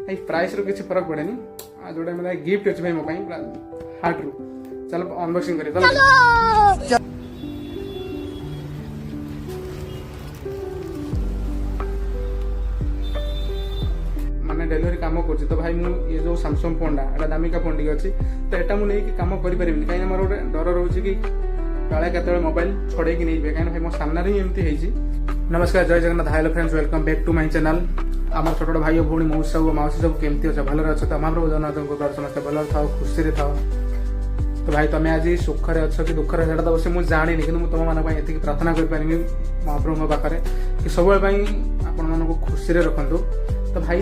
भाई प्राइस रो किसी फरक पड़ेनी जोटा मतलब गिफ्ट अच्छे भाई मो हार्ट रू चलो अनबॉक्सिंग करिए चलो मैंने डेलीवरी काम कर तो भाई ये जो सैमसंग फोन टा दामिका फोन टी अच्छी तो यहाँ मुझे कम करें कहीं मोर गोटे डर रोचे कि काले केत मोबाइल छड़े नहीं कहीं भाई मो सामने ही एमती। नमस्कार जय Jagannath hello friends welcome back to my channel. आम छोट छोट भाई भौणी मौसी सब मौसी सब केमती अच्छे भलर अच्छे तो महाप्रभु जगन्नाथ समस्त भल था खुशी था। तो भाई तुम आज सुखरे अच्छ कि दुखरे से बस मुझे जानी कि तुम मानी प्रार्थना करी महाप्रभु पाखे कि सब आपण को खुशी रखु। तो भाई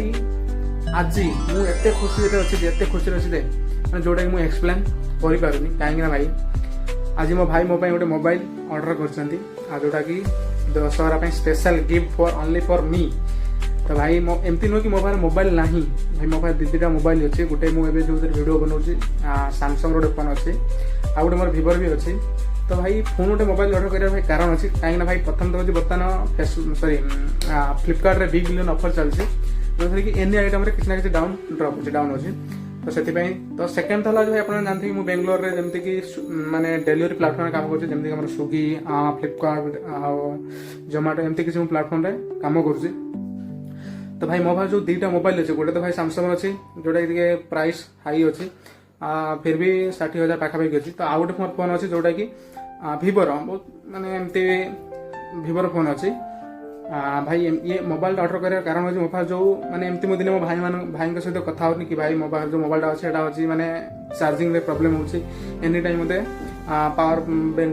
आज मुझे खुशी अच्छी एत खुशी अच्छी मैंने जोटा कि मुझे एक्सप्लेन करें कहीं भाई आज मो भाई मो गोटे मोबाइल ऑर्डर कर जोटा कि Dussehra special gift for only for me. तो भाई एमती नुह कि मो पास मोबाइल ना भाई मो पास दीटा मोबाइल अच्छे गोटे मुझे जो वीडियो बनाऊँगी सैमसंग गोटे फोन अच्छे आ गए मोर भिवर भी अच्छे। तो भाई फोन गोटे मोबाइल ऑर्डर कर भाई कारण अच्छी कहीं भाई प्रथम तो बर्तमान सॉरी फ्लिपकार्ट रे बिग बिलियन ऑफर चलती जो कि एनी आइटम किसी ना कि डाउन ड्रॉप अच्छे डाउन अच्छे। तो से तो सेकेंड था जो आप जानते हैं बेंगलोर में जमती कि माने डेलीवरी प्लाटफर्म काम कर स्विगी फ्लिपकार्ट जोमाटो एमती किसी प्लाटफर्म काम कर। तो भाई मो पास जो दीटा मोबाइल अच्छे गोटे तो भाई सैमसंग अच्छी जोटा कि प्राइस हाई अच्छी फिर भी 60,000 पाखापाखि अच्छी। तो आउ गोटे फोन अच्छी जोटा कि भिवोर बहुत माने एमती भिवोर फोन अच्छी भाई ये मोबाइल ऑर्डर कर कारण हो मो पास जो माने एमती दिन मो भाई सहित कथा होनी कि भाई मो पास जो मोबाइल अच्छे अच्छी माने चार्जिंग प्रॉब्लम हो एनी टाइम मते पावर बैंक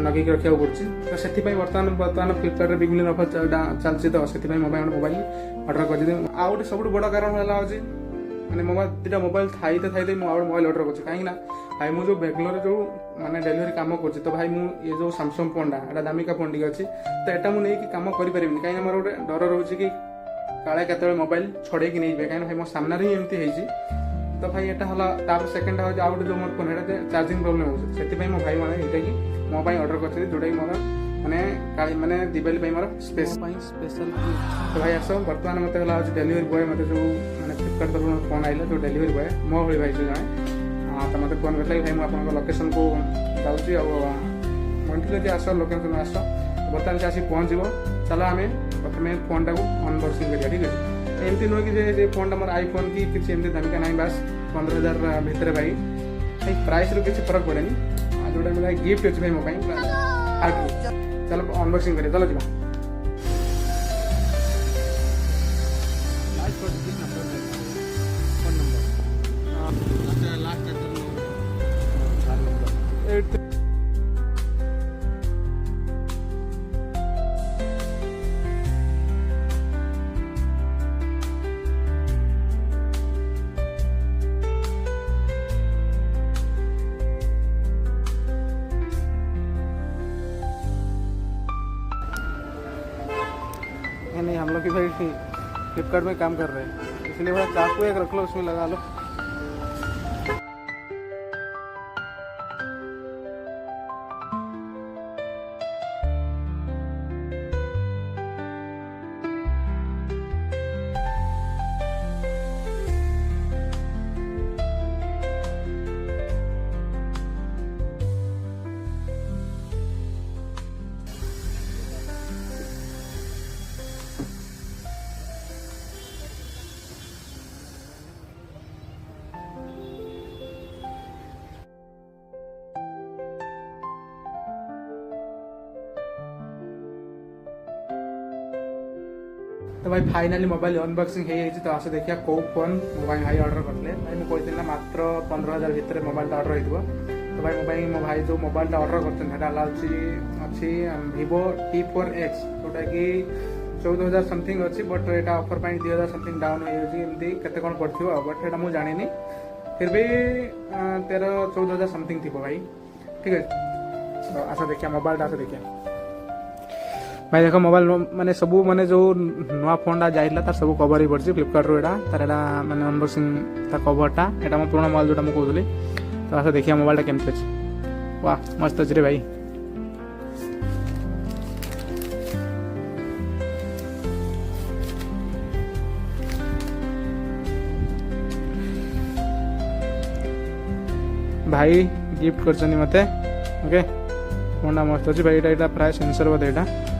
लगे रखा पड़े। तो से बर्तमान फ्लिपकार्ट बिग बिलियन ऑफर चलती तो से मोबाइल ऑर्डर कर आ गए सब बड़ कारण है मैंने मोबाइल दीटा मोबाइल थाईते थाईते मुझे मोबाइल ऑर्डर कर कहीं भाई मुझे बेंगलोर जो मैंने डेलीवरी काम कर तो भाई ये जो सैमसंग फोन टा दामिका फोन टी अच्छी तो यहाँ मुझे कम करें कहीं मोर गोटे डर रोचे कि काले केत मोबाइल छड़े नहीं कहीं भाई मो सामने ही एमती। तो भाई यहाँ है सेकेंड हो गए जो मोर फोन है चार्जिंग प्रोब्लेम हो मो भाई मैंने यहाँ कि मो ऑर्डर कर जोटा कि मोर मैंने मैंने दिवाली मोर स्पेशल। तो भाई आस बर्तमान मतलब डेलीवरी बॉय मत जो मैंने फ्लिपकार्ट तरफ फोन आइला जो डेलीवरी बॉय मो भाई जो जड़े तो मत फोन कर भाई मुझे लोकेशन को जाऊँगी मंथली आस लोकेशन आस बर्तमान से आसी पहुँचो चलो आम प्रथम फोन टाक अनबॉक्सिंग करिया ठीक है। एमती नुह कि फोन टा मोर आईफोन की किसी एमती दामिका ना बास 15,000 भितर भाई भाई प्राइस रो किसी फरक पड़ेनी जोटा मतलब गिफ्ट अच्छे भाई मो हार्ट चलो अनबॉक्सिंग करिए चलो जी। नहीं हम लोग की भाई फ्लिपकार्ट में काम कर रहे हैं इसलिए बड़ा चाकू एक रख लो उसमें लगा लो। तो भाई फाइनाली मोबाइल अनबॉक्सिंग हो तो आस देखिए कौ फोन मो भाई ऑर्डर करते भाई मुझे कहती मात्र 15,000 भितर मोबाइल ऑर्डर हो। तो भाई मो भाई जो मोबाइल ऑर्डर करते अच्छी Vivo T4X जोटा कि 14,000 समथिंग अच्छी बट यहाँ ऑफर पर 2,000 समथिंग डाउन होमती के कौन पड़ो बट ये मुझे जानी फिर भी 13-14,000 समथिंग थी भाई ठीक है। तो आस देखिए मोबाइल आस देखिए भाई देख मोबाइल माने सबू माने जो नुआ फोन टा जाइला तार सब कवर ही पड़छ फ्लिपकार्ट रो एटा तार एटा माने अनबॉक्सिंग तार कवरटा एटा मो पुराना मोबाइल जोटा मु कहउली। तो आसा देखिया मोबाइल टा केमते अछि वाह मस्त अछि रे भाई। भाई गिफ्ट कर मते ओके फोन मस्त अच्छी भाई, यहाँ प्राय सेन्सर बोधे यहाँ